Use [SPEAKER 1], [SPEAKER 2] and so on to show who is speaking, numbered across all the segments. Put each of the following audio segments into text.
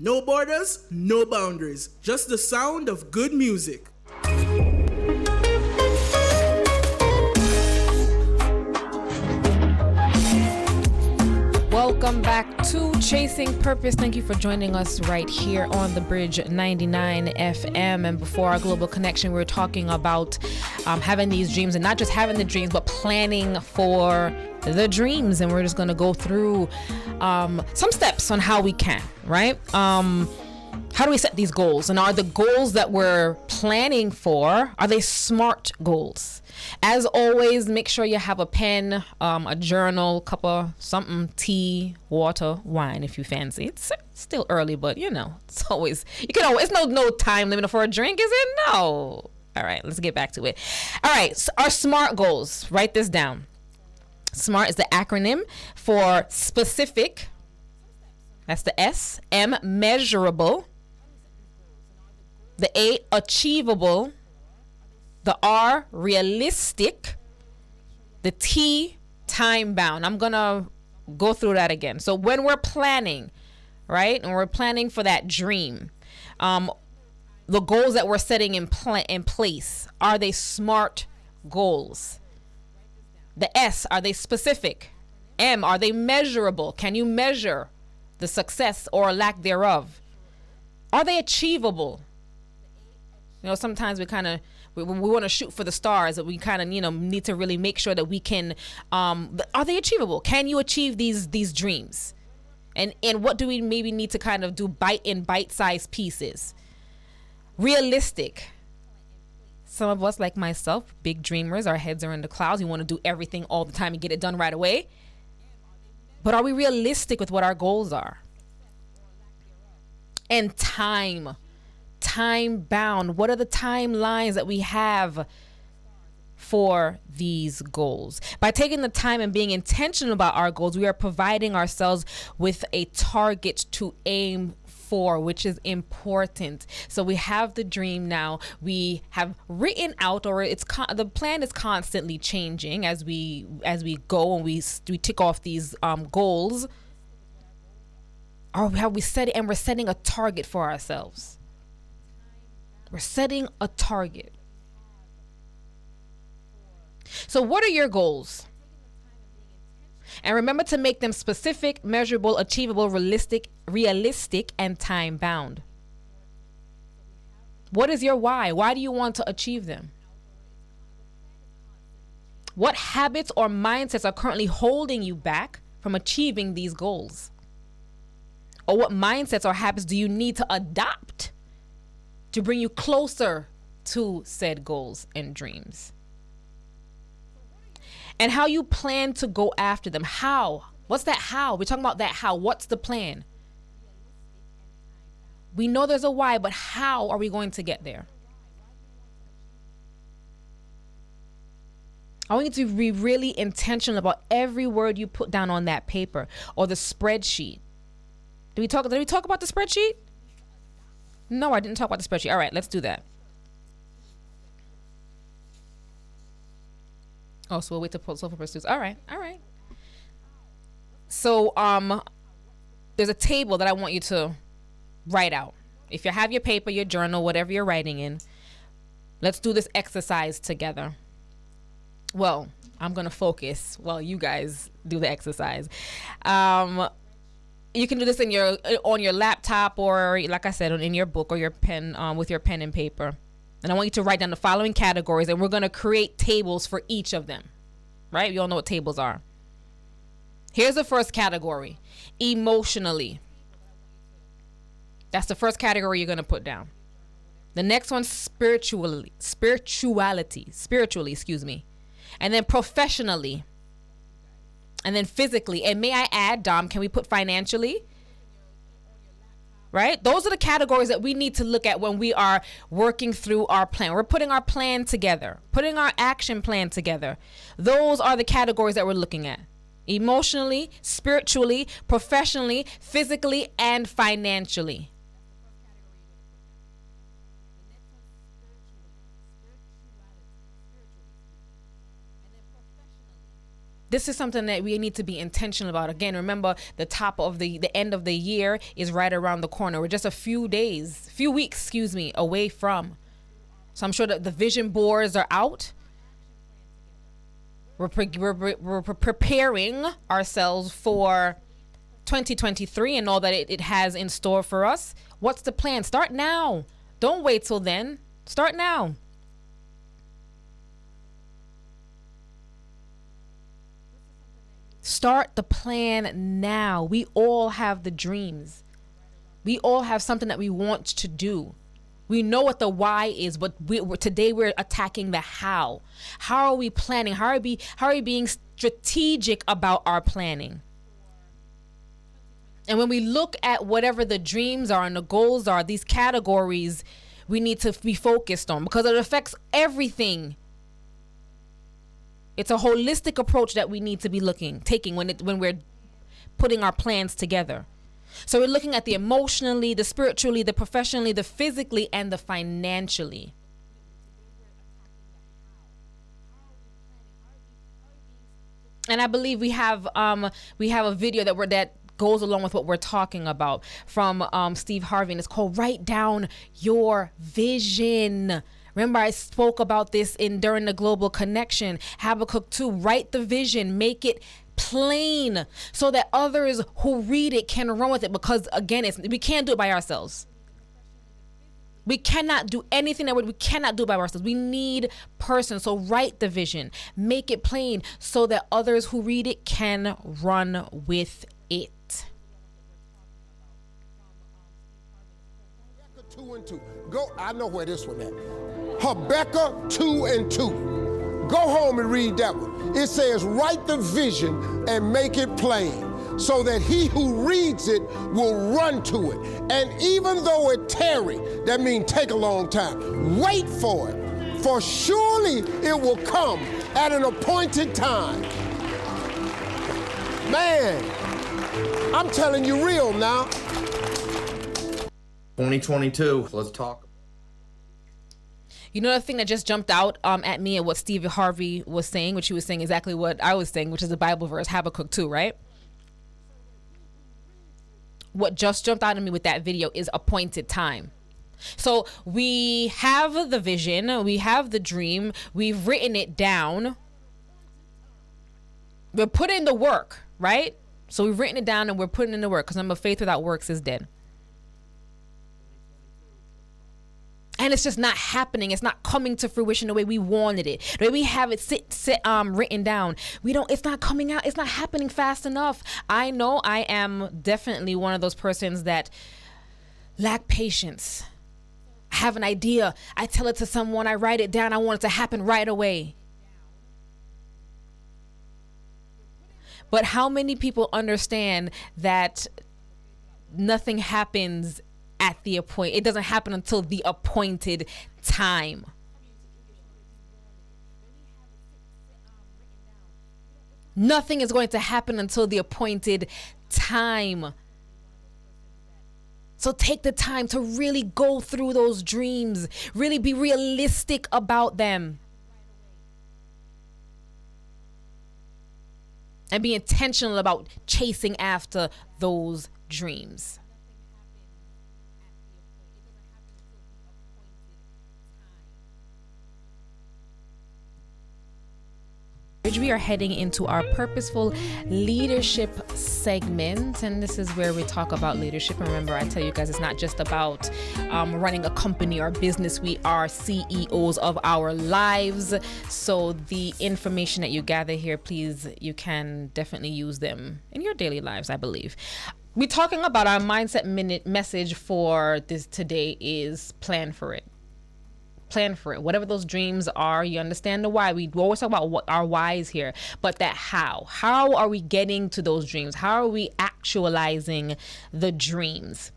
[SPEAKER 1] No borders, no boundaries, just the sound of good music.
[SPEAKER 2] Welcome back to Chasing Purpose. Thank you for joining us right here on the Bridge 99 FM. And before our global connection, we were talking about having these dreams, and not just having the dreams, but planning for the dreams. And we're just going to go through some steps on how we can, right? How do we set these goals? And are the goals that we're planning for, are they SMART goals? As always, make sure you have a pen, a journal, cup of something, tea, water, wine if you fancy. It's still early, but it's always, it's no time limit for a drink, is it? No. All right, let's get back to it. All right, so our SMART goals, write this down. SMART is the acronym for specific, that's the S, M, measurable, the A, achievable, the R, realistic, the T, time bound. I'm going to go through that again. So when we're planning, right, and we're planning for that dream, the goals that we're setting in place, are they SMART goals? The S, are they specific? M, are they measurable? Can you measure the success or lack thereof? Are they achievable? Sometimes we want to shoot for the stars, that we kind of, need to really make sure that we can, are they achievable? Can you achieve these dreams? And what do we maybe need to kind of do bite-sized pieces? Realistic. Some of us, like myself, big dreamers, our heads are in the clouds. We want to do everything all the time and get it done right away. But are we realistic with what our goals are? And time bound. What are the timelines that we have for these goals? By taking the time and being intentional about our goals, we are providing ourselves with a target to aim for, which is important. So we have the dream now. We have written out, or the plan is constantly changing as we go, and we tick off these goals. Or have we set it, and we're setting a target for ourselves? We're setting a target. So what are your goals? And remember to make them specific, measurable, achievable, realistic, and time bound. What is your why? Why do you want to achieve them? What habits or mindsets are currently holding you back from achieving these goals? Or what mindsets or habits do you need to adopt to bring you closer to said goals and dreams? And how you plan to go after them. How? What's that how? We're talking about that how. What's the plan? We know there's a why, but how are we going to get there? I want you to be really intentional about every word you put down on that paper or the spreadsheet. Did we talk about the spreadsheet? No, I didn't talk about the spreadsheet. All right, let's do that. Oh, so we'll wait to post for pursuits. All right. So, there's a table that I want you to write out. If you have your paper, your journal, whatever you're writing in, let's do this exercise together. Well, I'm going to focus while you guys do the exercise. You can do this on your laptop, or like I said, in your book or your pen, with your pen and paper. And I want you to write down the following categories, and we're going to create tables for each of them. Right? You all know what tables are. Here's the first category: emotionally. That's the first category you're going to put down. The next one, spiritually, excuse me. And then professionally. And then physically. And may I add, Dom, can we put financially? Right? Those are the categories that we need to look at when we are working through our plan. We're putting our plan together, putting our action plan together. Those are the categories that we're looking at: emotionally, spiritually, professionally, physically, and financially. This is something that we need to be intentional about. Again, remember the top of the end of the year is right around the corner. We're just a few weeks, away from. So I'm sure that the vision boards are out. We're preparing ourselves for 2023 and all that it has in store for us. What's the plan? Start now. Don't wait till then. Start now. Start the plan now. We all have the dreams. We all have something that we want to do. We know what the why is, but today we're attacking the how. How are we planning? How are we being strategic about our planning? And when we look at whatever the dreams are and the goals are, these categories we need to be focused on because it affects everything. It's a holistic approach that we need to be taking when we're putting our plans together. So we're looking at the emotionally, the spiritually, the professionally, the physically, and the financially. And I believe we have a video that goes along with what we're talking about from Steve Harvey, and it's called "Write Down Your Vision." Remember, I spoke about this during the Global Connection. Habakkuk 2, write the vision, make it plain so that others who read it can run with it. Because again, we can't do it by ourselves. We cannot do anything we cannot do by ourselves. We need persons. So write the vision, make it plain so that others who read it can run with it.
[SPEAKER 3] 2 and 2. Go. I know where this one at. Habakkuk 2 and 2. Go home and read that one. It says, write the vision and make it plain, so that he who reads it will run to it. And even though it tarry, that means take a long time, wait for it, for surely it will come at an appointed time. Man, I'm telling you real now.
[SPEAKER 4] 2022, let's talk.
[SPEAKER 2] You know, the thing that just jumped out at me and what Steve Harvey was saying, which he was saying exactly what I was saying, which is the Bible verse, Habakkuk 2, right? What just jumped out at me with that video is appointed time. So we have the vision, we have the dream, we've written it down. We're putting in the work, right? So we've written it down and we're putting in the work, because remember, faith without works is dead. And it's just not happening. It's not coming to fruition the way we wanted it. The way we have it written down. It's not coming out. It's not happening fast enough. I know I am definitely one of those persons that lack patience. I have an idea. I tell it to someone. I write it down. I want it to happen right away. But how many people understand that nothing happens at the it doesn't happen until the appointed time? Nothing is going to happen until the appointed time. So take the time to really go through those dreams, really be realistic about them, and be intentional about chasing after those dreams. We are heading into our Purposeful Leadership segment, and this is where we talk about leadership. And remember, I tell you guys, it's not just about running a company or business. We are CEOs of our lives. So the information that you gather here, please, you definitely use them in your daily lives, I believe. We're talking about our Mindset Minute message for this today is plan for it. Plan for it. Whatever those dreams are, you understand the why. We always talk about what our whys here, but that how. How are we getting to those dreams? How are we actualizing the dreams?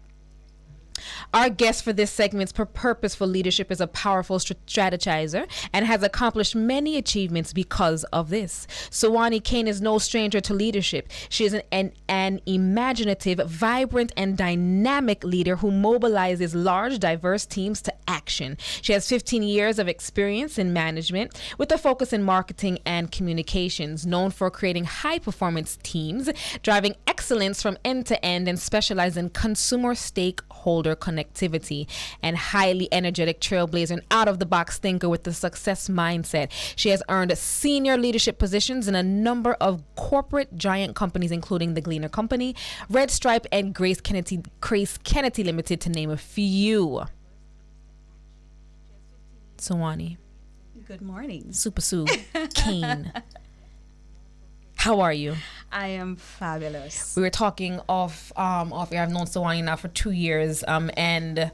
[SPEAKER 2] Our guest for this segment's Purposeful Leadership is a powerful strategizer and has accomplished many achievements because of this. Suwannee Cane is no stranger to leadership. She is an imaginative, vibrant, and dynamic leader who mobilizes large, diverse teams to action. She has 15 years of experience in management with a focus in marketing and communications, known for creating high-performance teams, driving excellence from end to end, and specialize in consumer-stakeholder connectivity, and highly energetic trailblazer and out-of-the-box thinker with the success mindset. She has earned senior leadership positions in a number of corporate giant companies, including the Gleaner Company, Red Stripe, and Grace Kennedy Limited, to name a few. Suwannee.
[SPEAKER 5] Good morning.
[SPEAKER 2] Super Sue Cane. How are you?
[SPEAKER 5] I am fabulous.
[SPEAKER 2] We were talking off air. I've known Suwannee now for 2 years, and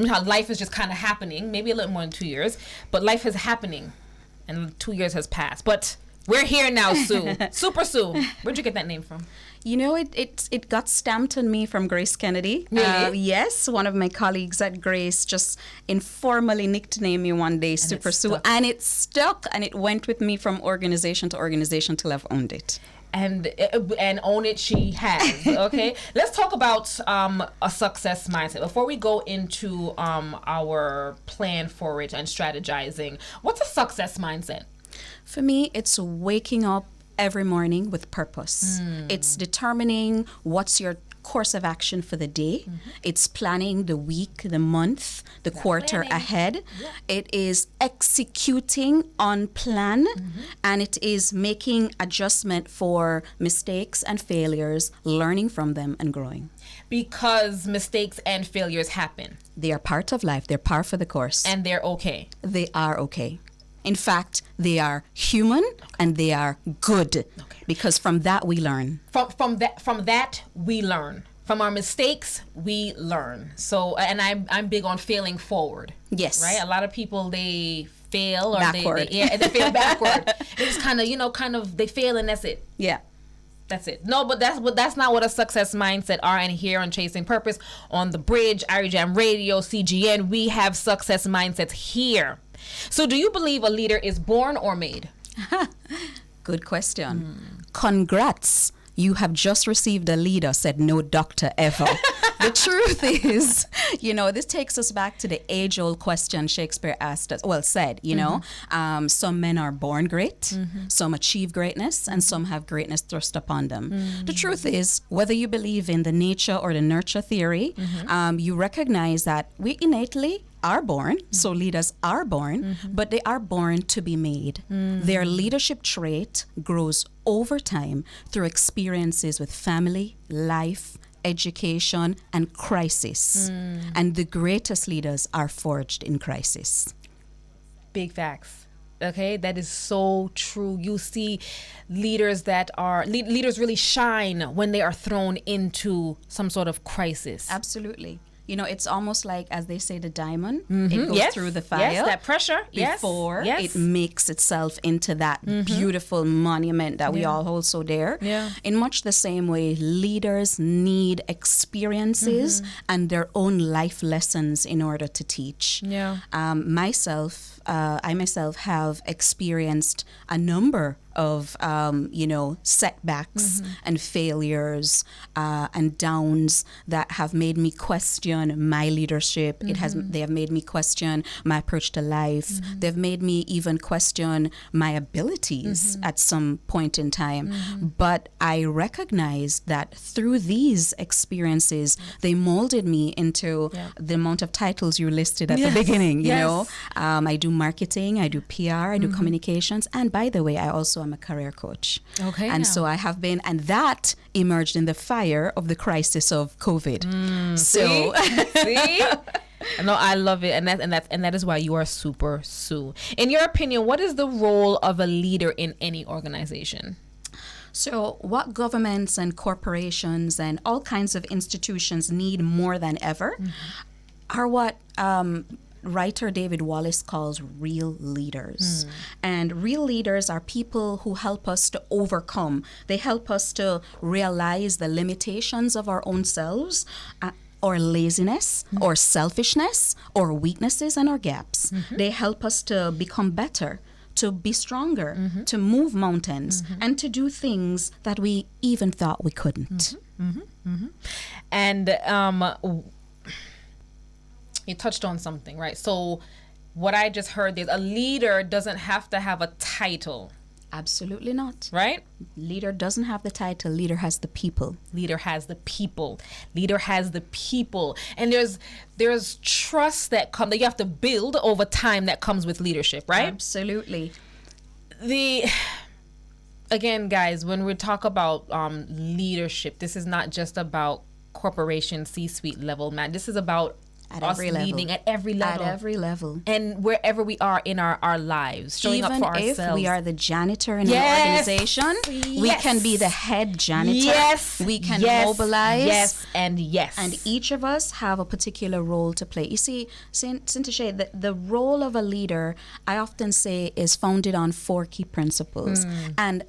[SPEAKER 2] how life is just kind of happening. Maybe a little more than 2 years, but life is happening, and 2 years has passed. But we're here now, Sue. Super Sue. Where'd you get that name from?
[SPEAKER 5] You know, it got stamped on me from Grace Kennedy.
[SPEAKER 2] Really?
[SPEAKER 5] Yes, one of my colleagues at Grace just informally nicknamed me one day Super Sue, and it stuck, and it went with me from organization to organization till I've owned it.
[SPEAKER 2] And own it she has. Okay, let's talk about a success mindset before we go into our plan for it and strategizing. What's a success mindset?
[SPEAKER 5] For me, it's waking up every morning with purpose. It's determining what's your course of action for the day. It's planning the week, the month, the quarter ahead. Yeah. It is executing on plan, and it is making adjustment for mistakes and failures, learning from them and growing.
[SPEAKER 2] Because mistakes and failures happen.
[SPEAKER 5] They are part of life. They're par for the course.
[SPEAKER 2] And they're okay.
[SPEAKER 5] They are okay. In fact, they are human and they are good, because from that we learn.
[SPEAKER 2] From that we learn. From our mistakes we learn. So, and I'm big on failing forward.
[SPEAKER 5] Yes.
[SPEAKER 2] Right. A lot of people, they fail or
[SPEAKER 5] backward.
[SPEAKER 2] they fail backward. It's kind of they fail and that's it.
[SPEAKER 5] Yeah.
[SPEAKER 2] That's it. No, but that's not what a success mindset are. And here on Chasing Purpose, on the Bridge, Irie Jam Radio, CGN, we have success mindsets here. So do you believe a leader is born or made?
[SPEAKER 5] Good question. Congrats. You have just received a leader, said no doctor ever. The truth is, this takes us back to the age-old question Shakespeare said, some men are born great, some achieve greatness, and some have greatness thrust upon them. The truth is, whether you believe in the nature or the nurture theory, you recognize that we innately are born, so leaders are born, but they are born to be made. Their leadership trait grows over time through experiences with family, life, education, and crisis. And the greatest leaders are forged in crisis.
[SPEAKER 2] Big facts. Okay, that is so true. You see leaders that are leaders really shine when they are thrown into some sort of crisis.
[SPEAKER 5] Absolutely. It's almost like, as they say, the diamond. It goes through the fire.
[SPEAKER 2] Yes, that pressure.
[SPEAKER 5] Before it makes itself into that beautiful monument that we all hold so dear.
[SPEAKER 2] Yeah.
[SPEAKER 5] In much the same way, leaders need experiences and their own life lessons in order to teach.
[SPEAKER 2] Yeah.
[SPEAKER 5] I myself have experienced a number of setbacks and failures and downs that have made me question my leadership. They have made me question my approach to life. They've made me even question my abilities at some point in time. But I recognize that through these experiences, they molded me into the amount of titles you listed at the beginning. I do marketing, I do PR, I do communications, and by the way, I also am a career coach.
[SPEAKER 2] Okay.
[SPEAKER 5] And so I have been, and that emerged in the fire of the crisis of COVID.
[SPEAKER 2] See? No, I love it, and that is why you are Super Sue. In your opinion, what is the role of a leader in any organization?
[SPEAKER 5] So what governments and corporations and all kinds of institutions need more than ever are what writer David Wallace calls real leaders. And real leaders are people who help us to overcome. They help us to realize the limitations of our own selves, or laziness, or selfishness, or weaknesses and our gaps. They help us to become better, to be stronger, to move mountains, and to do things that we even thought we couldn't.
[SPEAKER 2] And you touched on something, right? So what I just heard is a leader doesn't have to have a title,
[SPEAKER 5] Absolutely not.
[SPEAKER 2] right?
[SPEAKER 5] Leader doesn't have the title, leader has the people.
[SPEAKER 2] Leader has the people. Leader has the people. And there's trust that you have to build over time that comes with leadership, right?
[SPEAKER 5] Absolutely.
[SPEAKER 2] Again, guys, when we talk about leadership, this is not just about corporation C-suite level, man. This is about
[SPEAKER 5] At
[SPEAKER 2] us
[SPEAKER 5] every level.
[SPEAKER 2] leading at every level.
[SPEAKER 5] At every level.
[SPEAKER 2] And wherever we are in our lives, showing
[SPEAKER 5] Even
[SPEAKER 2] up for
[SPEAKER 5] if
[SPEAKER 2] ourselves.
[SPEAKER 5] we are the janitor in
[SPEAKER 2] Yes.
[SPEAKER 5] an organization, we can be the head janitor.
[SPEAKER 2] Yes.
[SPEAKER 5] We can
[SPEAKER 2] Yes.
[SPEAKER 5] mobilize.
[SPEAKER 2] Yes. And yes.
[SPEAKER 5] And each of us have a particular role to play. You see, Sintashe, the role of a leader, I often say, is founded on 4 key principles. And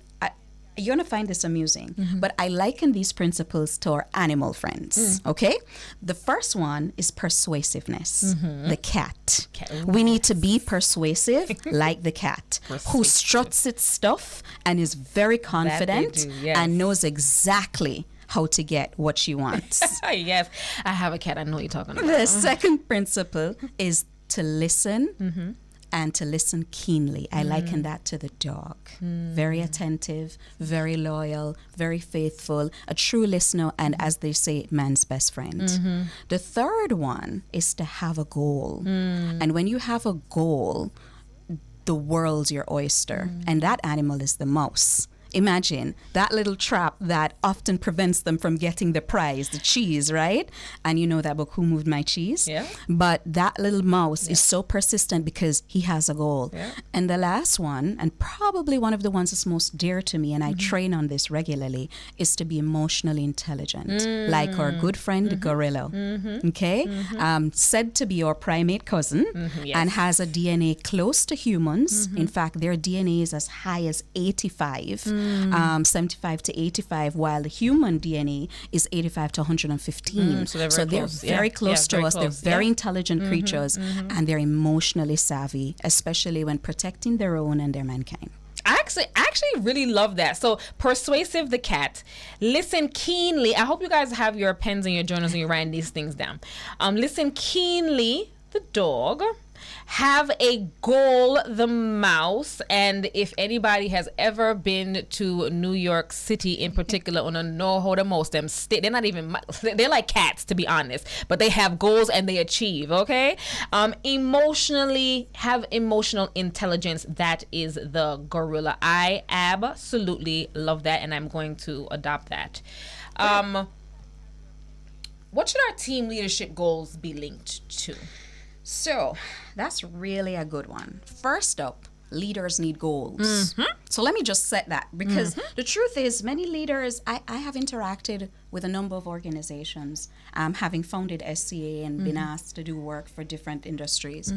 [SPEAKER 5] you're going to find this amusing, but I liken these principles to our animal friends, okay? The first one is persuasiveness, the cat. We need to be persuasive like the cat, who struts its stuff and is very confident
[SPEAKER 2] do, yes.
[SPEAKER 5] and knows exactly how to get what she wants.
[SPEAKER 2] Yes, I have a cat. I know what you're talking about.
[SPEAKER 5] The second principle is to listen and to listen keenly. I liken that to the dog. Very attentive, very loyal, very faithful, a true listener, and as they say, man's best friend. The third one is to have a goal. And when you have a goal, the world's your oyster. And that animal is the mouse. Imagine that little trap that often prevents them from getting the prize, the cheese, right? And you know that book, Who Moved My Cheese?
[SPEAKER 2] Yeah.
[SPEAKER 5] But that little mouse is so persistent because he has a goal.
[SPEAKER 2] Yeah.
[SPEAKER 5] And the last one, and probably one of the ones that's most dear to me, and I train on this regularly, is to be emotionally intelligent, like our good friend the gorilla. Okay? Said to be our primate cousin
[SPEAKER 2] Yes.
[SPEAKER 5] and has a DNA close to humans. In fact, their DNA is as high as 85. 75 to 85, while the human DNA is 85 to 115.
[SPEAKER 2] So they're
[SPEAKER 5] they're
[SPEAKER 2] very close.
[SPEAKER 5] very
[SPEAKER 2] Yeah.
[SPEAKER 5] close
[SPEAKER 2] Yeah,
[SPEAKER 5] to
[SPEAKER 2] very
[SPEAKER 5] us.
[SPEAKER 2] close.
[SPEAKER 5] They're very
[SPEAKER 2] Yeah.
[SPEAKER 5] intelligent creatures, and they're emotionally savvy, especially when protecting their own and their mankind.
[SPEAKER 2] I actually really love that. So persuasive, the cat. Listen keenly. I hope you guys have your pens and your journals and you're writing these things down. Listen keenly, the dog. Have a goal, the mouse. And if anybody has ever been to New York City in particular, on a know how the most them they're not even, they're like cats, to be honest, but they have goals and they achieve. Okay. Emotionally, have emotional intelligence. That is the gorilla. I absolutely love that, and I'm going to adopt that. What should our team leadership goals be linked to?
[SPEAKER 5] So that's really a good one. First up, leaders need goals. So let me just set that, because the truth is, many leaders, I have interacted with a number of organizations, having founded SCA and been asked to do work for different industries.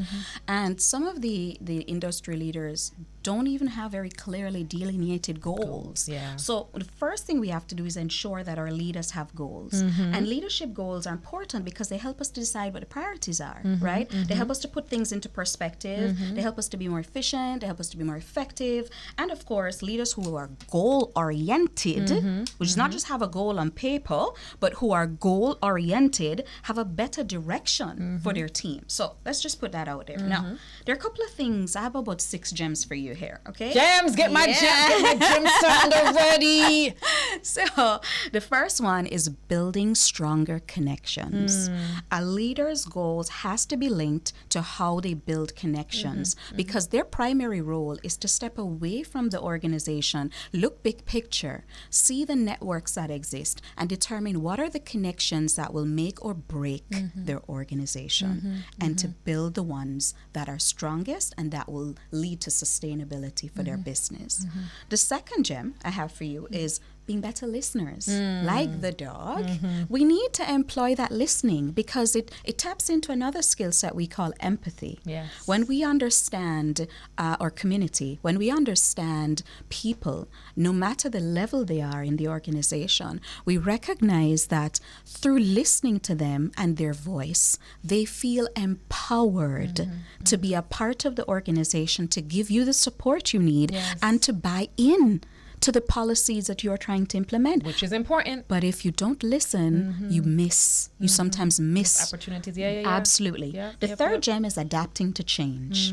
[SPEAKER 5] And some of the industry leaders don't even have very clearly delineated goals.
[SPEAKER 2] Yeah.
[SPEAKER 5] So the first thing we have to do is ensure that our leaders have goals. And leadership goals are important because they help us to decide what the priorities are, right? They help us to put things into perspective. They help us to be more efficient. They help us to be more effective. And of course, leaders who are goal-oriented, which is not just have a goal on paper, but who are goal-oriented, have a better direction for their team. So let's just put that out there. Now, there are a couple of things. I have about 6 gems for you here, okay?
[SPEAKER 2] Gems, get my gem started ready.
[SPEAKER 5] So the first one is building stronger connections. A leader's goals has to be linked to how they build connections, because their primary role is to step away from the organization, look big picture, see the networks that exist, and determine what are the connections that will make or break their organization, and to build the ones that are strongest and that will lead to sustainability for their business. The second gem I have for you is being better listeners. Like the dog, we need to employ that listening because it taps into another skill set we call empathy.
[SPEAKER 2] Yes.
[SPEAKER 5] When we understand our community, when we understand people, no matter the level they are in the organization, we recognize that through listening to them and their voice, they feel empowered to be a part of the organization, to give you the support you need, and to buy in to the policies that you're trying to implement.
[SPEAKER 2] Which is important.
[SPEAKER 5] But if you don't listen, you miss. You sometimes miss
[SPEAKER 2] Opportunities. Yeah.
[SPEAKER 5] Absolutely.
[SPEAKER 2] Yeah,
[SPEAKER 5] The third gem is adapting to change.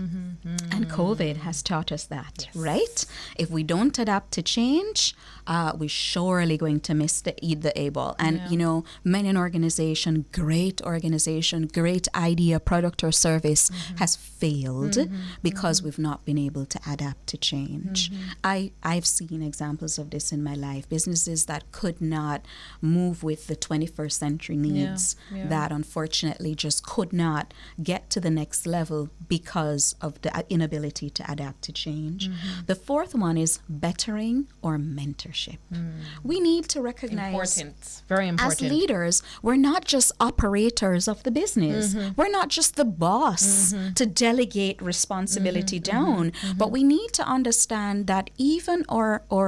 [SPEAKER 5] And COVID has taught us that, right? If we don't adapt to change, we're surely going to miss the A-ball. And, you know, many an organization, great idea, product or service has failed because we've not been able to adapt to change. I've seen examples of this in my life. Businesses that could not move with the 21st century needs that unfortunately just could not get to the next level because of the inability to adapt to change. The fourth one is bettering or mentorship. We need to recognize
[SPEAKER 2] Very important.
[SPEAKER 5] as leaders, we're not just operators of the business. We're not just the boss to delegate responsibility down, but we need to understand that even our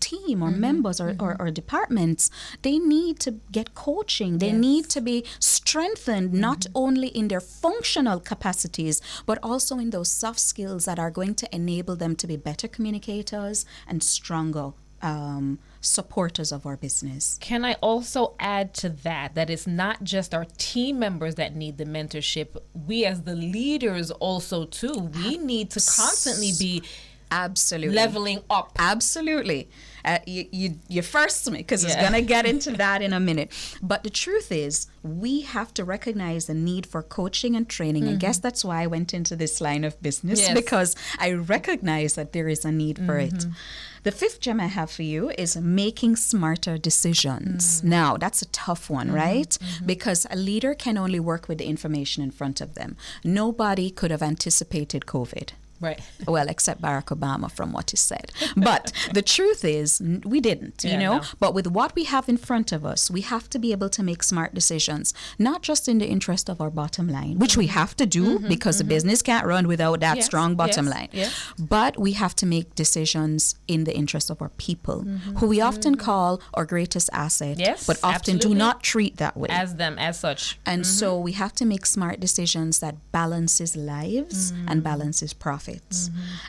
[SPEAKER 5] team or members or departments, they need to get coaching. They need to be strengthened not only in their functional capacities, but also in those soft skills that are going to enable them to be better communicators and stronger supporters of our business.
[SPEAKER 2] Can I also add to that it's not just our team members that need the mentorship. We as the leaders also too. We need to constantly be leveling up.
[SPEAKER 5] Absolutely. You first me because it's going to get into that in a minute. But the truth is, we have to recognize the need for coaching and training. I guess that's why I went into this line of business, because I recognize that there is a need for it. The fifth gem I have for you is making smarter decisions. Now, that's a tough one, right? Because a leader can only work with the information in front of them. Nobody could have anticipated COVID.
[SPEAKER 2] Right.
[SPEAKER 5] Well, except Barack Obama from what he said. But the truth is, we didn't, you know. No. But with what we have in front of us, we have to be able to make smart decisions, not just in the interest of our bottom line, which we have to do because the business can't run without that strong bottom line. But we have to make decisions in the interest of our people, who we often call our greatest asset, but often do not treat that way.
[SPEAKER 2] As them, as such.
[SPEAKER 5] And so we have to make smart decisions that balances lives and balances profit.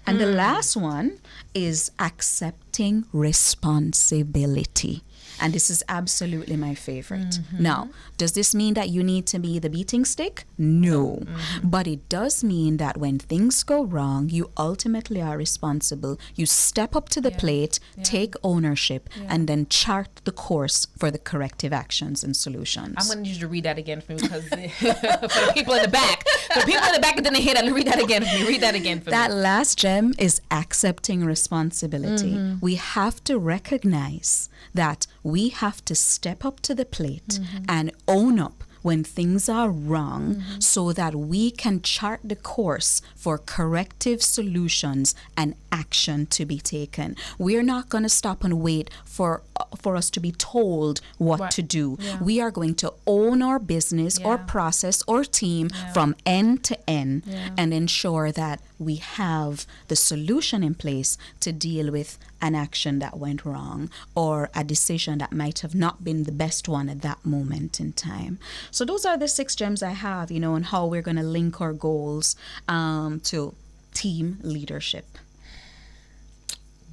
[SPEAKER 5] And the last one is accepting responsibility. And this is absolutely my favorite. Now, does this mean that you need to be the beating stick? No. But it does mean that when things go wrong, you ultimately are responsible. You step up to the plate, take ownership, and then chart the course for the corrective actions and solutions.
[SPEAKER 2] I'm going to need you to read that again for me because for the people in the back. For people in the back that didn't hear that, read that again for me. Read that again for me.
[SPEAKER 5] That last gem is accepting responsibility. We have to recognize that we have to step up to the plate and own up when things are wrong so that we can chart the course for corrective solutions and action to be taken. We're not going to stop and wait for us to be told what to do. We are going to own our business or process or team from end to end and ensure that we have the solution in place to deal with an action that went wrong or a decision that might have not been the best one at that moment in time. So those are the 6 gems I have, you know, on how we're going to link our goals to team leadership.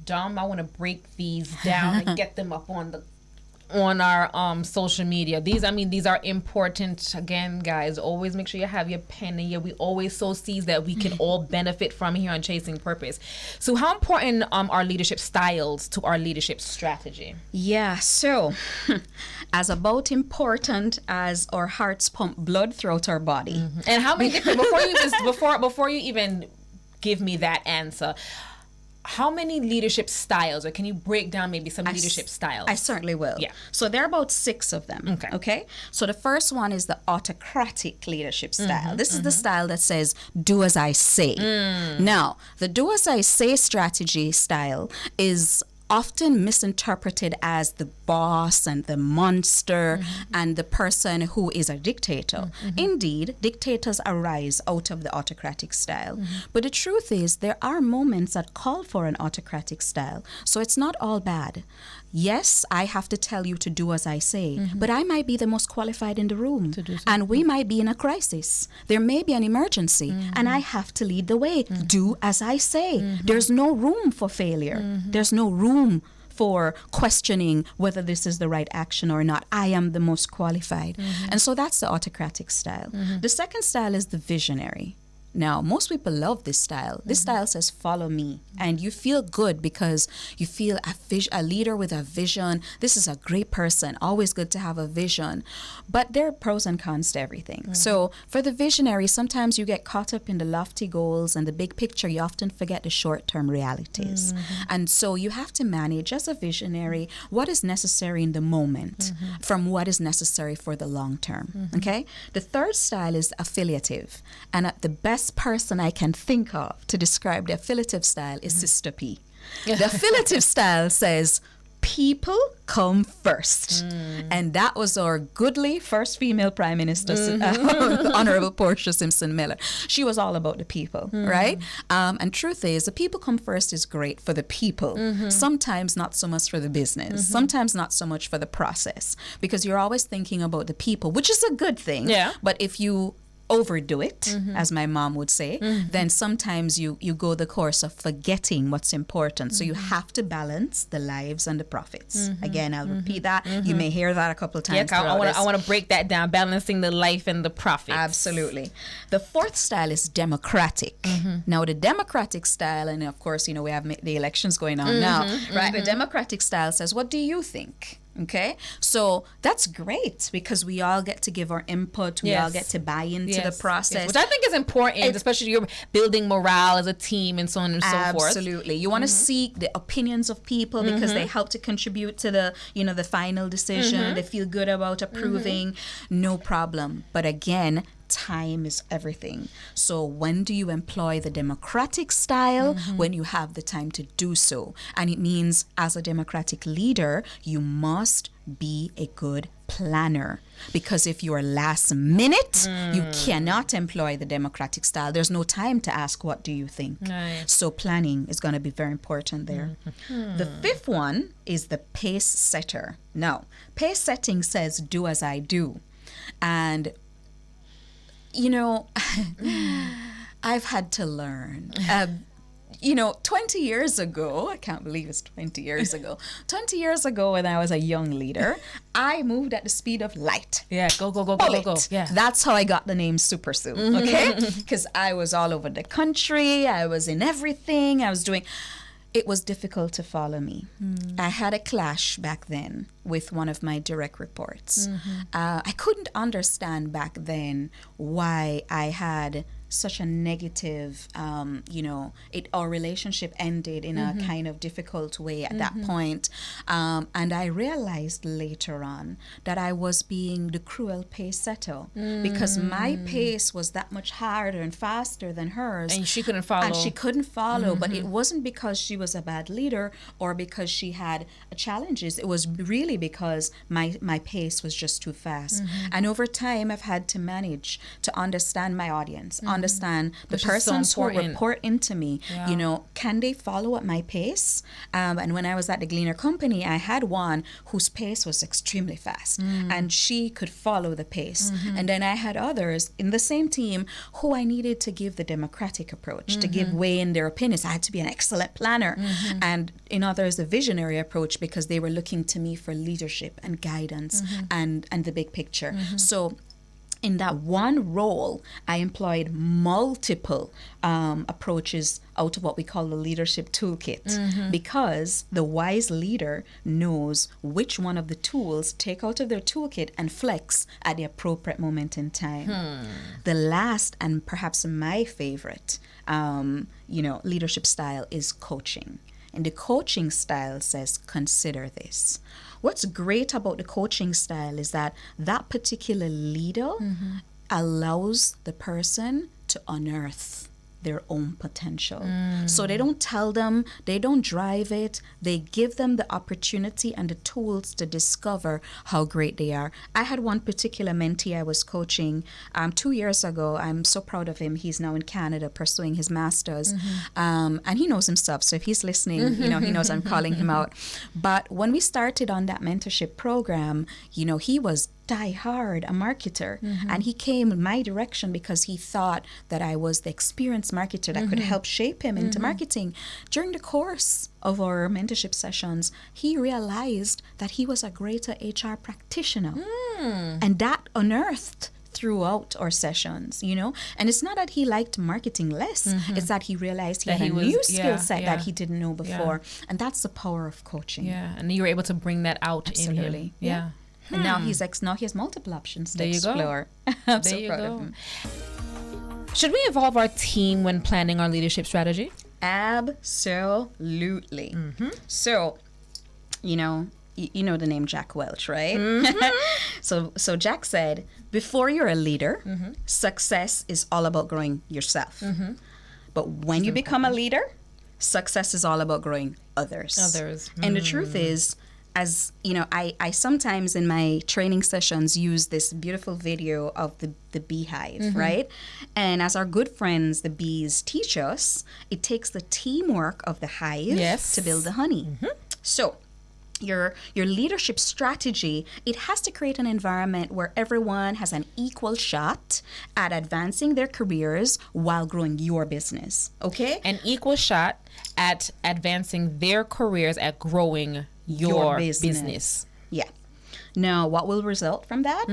[SPEAKER 2] Dom, I want to break these down and get them up on our social media. These are important. Again, guys, always make sure you have your pen here. We always sow seeds that we can all benefit from here on Chasing Purpose. So how important are leadership styles to our leadership strategy?
[SPEAKER 5] Yeah, so as about important as our hearts pump blood throughout our body.
[SPEAKER 2] And how many different before you even give me that answer, how many leadership styles, or can you break down maybe some leadership styles?
[SPEAKER 5] I certainly will.
[SPEAKER 2] Yeah.
[SPEAKER 5] So there are about 6 of them. Okay. So the first one is the autocratic leadership style. This is the style that says, do as I say. Now, the do as I say strategy style is often misinterpreted as the boss and the monster and the person who is a dictator. Indeed, dictators arise out of the autocratic style. But the truth is, there are moments that call for an autocratic style. So it's not all bad. Yes, I have to tell you to do as I say, but I might be the most qualified in the room. And we might be in a crisis. There may be an emergency, and I have to lead the way. Do as I say. There's no room for failure. There's no room for questioning whether this is the right action or not. I am the most qualified. And so that's the autocratic style. The second style is the visionary. Now, most people love this style. This style says, follow me. And you feel good because you feel a leader with a vision. This is a great person. Always good to have a vision. But there are pros and cons to everything. So for the visionary, sometimes you get caught up in the lofty goals and the big picture. You often forget the short-term realities. And so you have to manage, as a visionary, what is necessary in the moment from what is necessary for the long term. Okay? The third style is affiliative. And the best person I can think of to describe the affiliative style is Sister P. The affiliative style says, people come first. And that was our goodly first female Prime Minister, Honorable Portia Simpson Miller. She was all about the people, right? And truth is, the people come first is great for the people. Sometimes not so much for the business. Sometimes not so much for the process. Because you're always thinking about the people, which is a good thing.
[SPEAKER 2] Yeah.
[SPEAKER 5] But if you overdo it, as my mom would say, then sometimes you go the course of forgetting what's important. So you have to balance the lives and the profits. Again, I'll repeat that. You may hear that a couple of times.
[SPEAKER 2] Yeah, I want to break that down, balancing the life and the profits.
[SPEAKER 5] Absolutely. The fourth style is democratic. Now, the democratic style, and of course, we have the elections going on now, right? The democratic style says, what do you think? Okay, so that's great because we all get to give our input. We all get to buy into the process.
[SPEAKER 2] Which I think is important, especially you're building morale as a team and so on and so forth.
[SPEAKER 5] Absolutely. You want to seek the opinions of people because they help to contribute to the, the final decision. They feel good about approving. No problem. But again, time is everything. So when do you employ the democratic style? When you have the time to do so. And it means, as a democratic leader, you must be a good planner. Because if you're last minute, you cannot employ the democratic style. There's no time to ask, what do you think?
[SPEAKER 2] Right.
[SPEAKER 5] So planning is going to be very important there. The fifth one is the pace setter. Now, pace setting says, do as I do. And I've had to learn. 20 years ago, I can't believe it's 20 years ago. 20 years ago, when I was a young leader, I moved at the speed of light.
[SPEAKER 2] Yeah, go. Yeah.
[SPEAKER 5] That's how I got the name Super Sue, okay? Because I was all over the country. I was in everything. I was doing... It was difficult to follow me. I had a clash back then with one of my direct reports. I couldn't understand back then why I had such a negative, our relationship ended in a kind of difficult way at that point. And I realized later on that I was being the cruel pace setter because my pace was that much harder and faster than hers.
[SPEAKER 2] And she couldn't follow.
[SPEAKER 5] But it wasn't because she was a bad leader or because she had challenges. It was really because my pace was just too fast. And over time, I've had to manage to understand my audience, understand the persons who report into me. Can they follow at my pace? And when I was at the Gleaner Company, I had one whose pace was extremely fast and she could follow the pace. And then I had others in the same team who I needed to give the democratic approach, to give way in their opinions. I had to be an excellent planner. And in others, the visionary approach, because they were looking to me for leadership and guidance and the big picture. So in that one role, I employed multiple approaches out of what we call the leadership toolkit, because the wise leader knows which one of the tools take out of their toolkit and flex at the appropriate moment in time. The last and perhaps my favorite, leadership style is coaching. And the coaching style says, consider this. What's great about the coaching style is that particular leader allows the person to unearth their own potential. So they don't tell them, they don't drive it, they give them the opportunity and the tools to discover how great they are. I had one particular mentee I was coaching 2 years ago. I'm so proud of him. He's now in Canada pursuing his master's. And he knows himself. So if he's listening, he knows I'm calling him out. But when we started on that mentorship program, he was die hard a marketer, and he came in my direction because he thought that I was the experienced marketer that could help shape him into marketing. During the course of our mentorship sessions, he realized that he was a greater HR practitioner, and that unearthed throughout our sessions, and it's not that he liked marketing less, it's that he realized he had a new skill set that he didn't know before, and that's the power of coaching.
[SPEAKER 2] And you were able to bring that out in him.
[SPEAKER 5] And now he has multiple options to
[SPEAKER 2] There you go.
[SPEAKER 5] explore. I'm
[SPEAKER 2] There
[SPEAKER 5] so
[SPEAKER 2] you
[SPEAKER 5] proud
[SPEAKER 2] go.
[SPEAKER 5] of him.
[SPEAKER 2] Should we involve our team when planning our leadership strategy?
[SPEAKER 5] Absolutely. So, you know the name Jack Welch, right? So Jack said, before you're a leader, success is all about growing yourself. But when you become a leader, success is all about growing others. And the truth is, as I sometimes in my training sessions use this beautiful video of the beehive, right? And as our good friends, the bees, teach us, it takes the teamwork of the hive to build the honey. So your leadership strategy, it has to create an environment where everyone has an equal shot at advancing their careers while growing your business. Okay?
[SPEAKER 2] An equal shot at advancing their careers at growing your business.
[SPEAKER 5] Yeah. Now, what will result from that?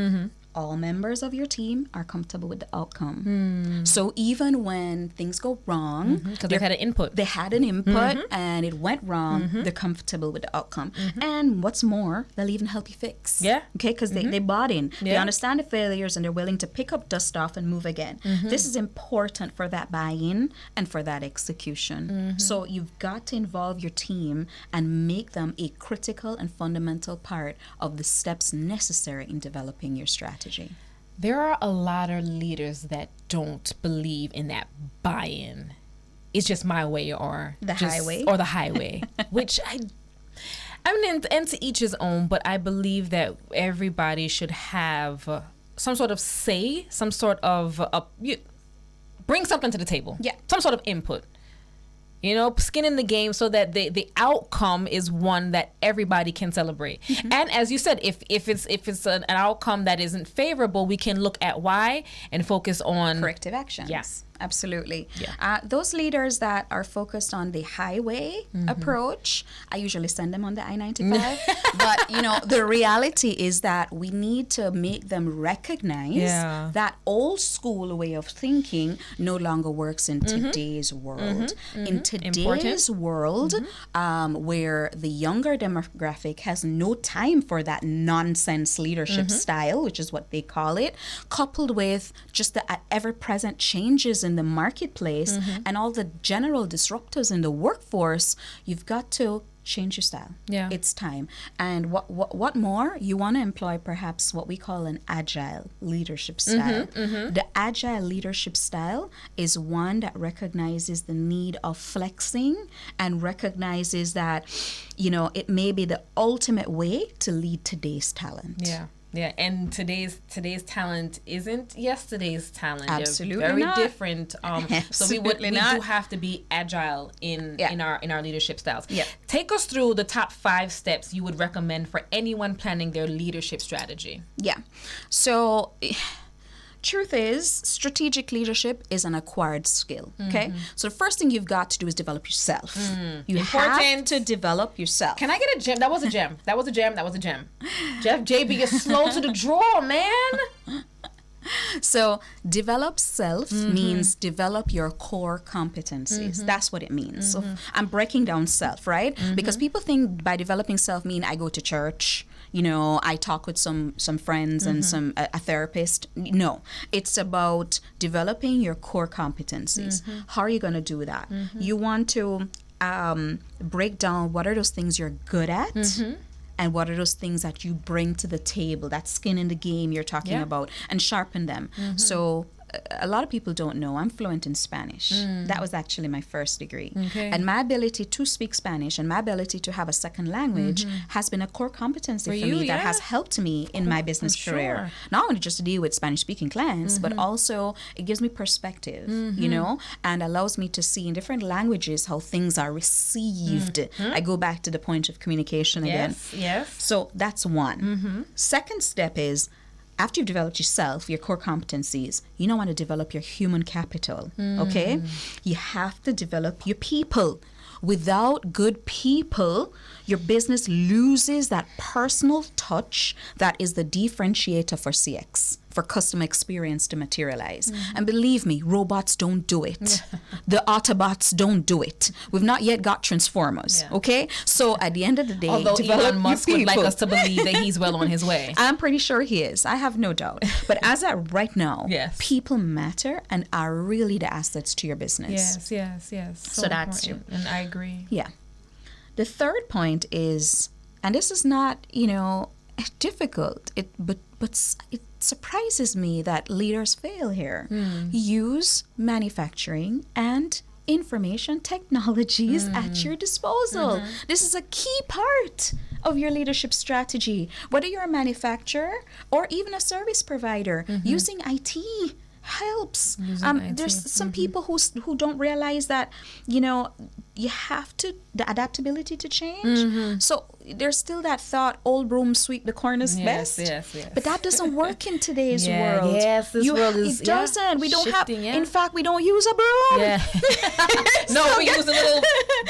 [SPEAKER 5] All members of your team are comfortable with the outcome. So even when things go wrong,
[SPEAKER 2] Because they've had an input.
[SPEAKER 5] they had an input and it went wrong, they're comfortable with the outcome. And what's more, they'll even help you fix.
[SPEAKER 2] Yeah.
[SPEAKER 5] Okay, because they bought in. They
[SPEAKER 2] Yeah.
[SPEAKER 5] understand the failures and they're willing to pick up dust off and move again. This is important for that buy-in and for that execution. So you've got to involve your team and make them a critical and fundamental part of the steps necessary in developing your strategy.
[SPEAKER 2] There are a lot of leaders that don't believe in that buy-in. It's just my way or
[SPEAKER 5] The highway.
[SPEAKER 2] or the highway, which I mean, and to each his own. But I believe that everybody should have some sort of say, some sort of bring something to the table.
[SPEAKER 5] Yeah.
[SPEAKER 2] Some sort of input. Skin in the game so that the outcome is one that everybody can celebrate. And as you said, if it's an outcome that isn't favorable, we can look at why and focus on
[SPEAKER 5] Corrective actions.
[SPEAKER 2] Yes.
[SPEAKER 5] Absolutely.
[SPEAKER 2] Yeah.
[SPEAKER 5] Those leaders that are focused on the highway approach, I usually send them on the I-95. But, the reality is that we need to make them recognize that old school way of thinking no longer works in today's world. In today's world, where the younger demographic has no time for that nonsense leadership style, which is what they call it, coupled with just the ever-present changes in the marketplace and all the general disruptors in the workforce, you've got to change your style.
[SPEAKER 2] Yeah.
[SPEAKER 5] It's time. And what more? You want to employ perhaps what we call an agile leadership style. The agile leadership style is one that recognizes the need of flexing and recognizes that, it may be the ultimate way to lead today's talent.
[SPEAKER 2] Yeah, and today's talent isn't yesterday's talent.
[SPEAKER 5] Absolutely
[SPEAKER 2] They're very
[SPEAKER 5] not.
[SPEAKER 2] different. So we
[SPEAKER 5] Absolutely
[SPEAKER 2] do
[SPEAKER 5] not.
[SPEAKER 2] have to be agile in our leadership styles.
[SPEAKER 5] Yeah.
[SPEAKER 2] Take us through the top 5 steps you would recommend for anyone planning their leadership strategy.
[SPEAKER 5] Yeah. So truth is, strategic leadership is an acquired skill. Okay. So the first thing you've got to do is develop yourself. You have
[SPEAKER 2] Important.
[SPEAKER 5] to develop yourself.
[SPEAKER 2] Can I get a gem? That was a gem. That was a gem. That was a gem. Jeff JB is slow to the draw, man.
[SPEAKER 5] So develop self means develop your core competencies. That's what it means. So I'm breaking down self, right? Because people think by developing self mean I go to church, I talk with some friends and a therapist. No, it's about developing your core competencies. How are you going to do that? You want to break down what are those things you're good at. And what are those things that you bring to the table, that skin in the game you're talking about, and sharpen them. So a lot of people don't know, I'm fluent in Spanish. That was actually my first degree.
[SPEAKER 2] Okay.
[SPEAKER 5] And my ability to speak Spanish and my ability to have a second language has been a core competency for
[SPEAKER 2] you,
[SPEAKER 5] me that
[SPEAKER 2] yeah.
[SPEAKER 5] has helped me in my business career.
[SPEAKER 2] sure.
[SPEAKER 5] Not only just to deal with Spanish speaking clients, but also it gives me perspective, you know, and allows me to see in different languages how things are received. I go back to the point of communication again.
[SPEAKER 2] Yes.
[SPEAKER 5] So that's one. Second step is, after you've developed yourself, your core competencies, you now want to develop your human capital, okay? You have to develop your people. Without good people, your business loses that personal touch that is the differentiator for CX, for customer experience to materialize. And believe me, robots don't do it. The Autobots don't do it. We've not yet got Transformers, okay? So at the end of the day,
[SPEAKER 2] Although
[SPEAKER 5] develop
[SPEAKER 2] Elon Musk
[SPEAKER 5] your
[SPEAKER 2] would like
[SPEAKER 5] people.
[SPEAKER 2] us to believe that he's well on his way.
[SPEAKER 5] I'm pretty sure he is. I have no doubt. But as of right now,
[SPEAKER 2] Yes.
[SPEAKER 5] people matter and are really the assets to your business.
[SPEAKER 2] Yes.
[SPEAKER 5] So that's
[SPEAKER 2] important. And I agree.
[SPEAKER 5] Yeah. The third point is, and this is not, you know, difficult, but it surprises me that leaders fail here. Use manufacturing and information technologies at your disposal. This is a key part of your leadership strategy. Whether you're a manufacturer or even a service provider, using IT helps. There's some people who don't realize that, you know, you have to, the adaptability to change. So there's still that thought, old broom sweep the corners best.
[SPEAKER 2] Yes.
[SPEAKER 5] But that doesn't work in today's
[SPEAKER 2] Yeah,
[SPEAKER 5] world.
[SPEAKER 2] yes, this world is,
[SPEAKER 5] it doesn't. We don't
[SPEAKER 2] shifting,
[SPEAKER 5] have. In fact, we don't use a broom.
[SPEAKER 2] Yeah. No, we use a little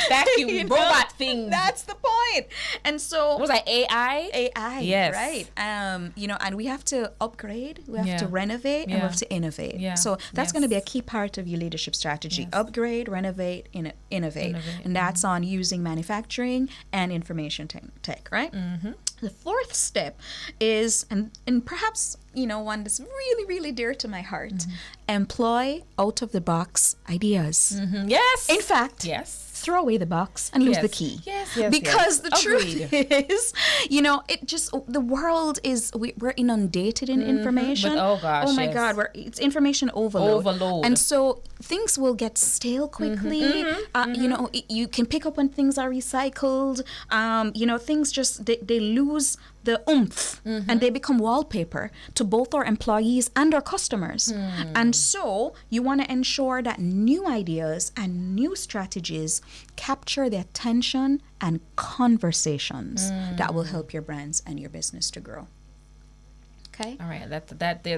[SPEAKER 2] vacuum
[SPEAKER 5] You know,
[SPEAKER 2] robot thing.
[SPEAKER 5] That's the point. And so
[SPEAKER 2] What was that, AI?
[SPEAKER 5] AI,
[SPEAKER 2] Yes.
[SPEAKER 5] right? You know, and we have to upgrade, we have to renovate, and we
[SPEAKER 2] Yeah.
[SPEAKER 5] have to innovate.
[SPEAKER 2] Yeah.
[SPEAKER 5] So that's
[SPEAKER 2] Yes.
[SPEAKER 5] going to be a key part of your leadership strategy:
[SPEAKER 2] Yes.
[SPEAKER 5] upgrade, renovate, innovate, and that's on using manufacturing and information tech, right? The fourth step is, and perhaps, you know, one that's really, really dear to my heart: employ out of the box ideas.
[SPEAKER 2] Yes.
[SPEAKER 5] In fact,
[SPEAKER 2] Yes.
[SPEAKER 5] throw away the box and lose
[SPEAKER 2] Yes.
[SPEAKER 5] the key.
[SPEAKER 2] Yes.
[SPEAKER 5] Because the
[SPEAKER 2] Agreed.
[SPEAKER 5] truth is, you know, it just, the world is, we're inundated in information.
[SPEAKER 2] But, oh gosh,
[SPEAKER 5] oh my
[SPEAKER 2] yes.
[SPEAKER 5] God, it's information overload.
[SPEAKER 2] And
[SPEAKER 5] so things will get stale quickly. You know, you can pick up when things are recycled. You know, things just, they lose the oomph and they become wallpaper to both our employees and our customers. And so you want to ensure that new ideas and new strategies capture the attention and conversations that will help your brands and your business to grow. Okay?
[SPEAKER 2] All right,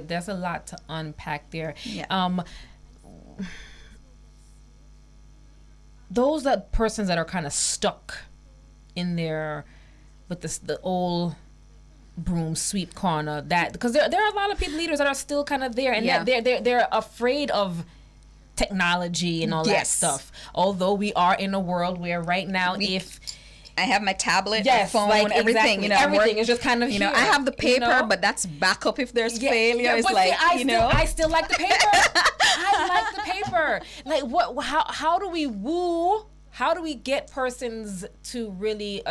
[SPEAKER 2] there's a lot to unpack there.
[SPEAKER 5] Yeah.
[SPEAKER 2] Those that persons that are kind of stuck in there with the old broom sweep corner, that because there are a lot of people, leaders, that are still kind of there, and they're afraid of technology and all that stuff. Although we are in a world where right now, if
[SPEAKER 5] I have my tablet,
[SPEAKER 2] yes,
[SPEAKER 5] my phone,
[SPEAKER 2] like,
[SPEAKER 5] everything.
[SPEAKER 2] exactly.
[SPEAKER 5] You know,
[SPEAKER 2] everything is just kind of
[SPEAKER 5] you know,
[SPEAKER 2] here,
[SPEAKER 5] I have the paper,
[SPEAKER 2] you know?
[SPEAKER 5] but that's backup if there's failure.
[SPEAKER 2] Yeah,
[SPEAKER 5] It's
[SPEAKER 2] but
[SPEAKER 5] like,
[SPEAKER 2] see, I still like the paper. I like the paper. Like, what? How do we woo? How do we get persons to really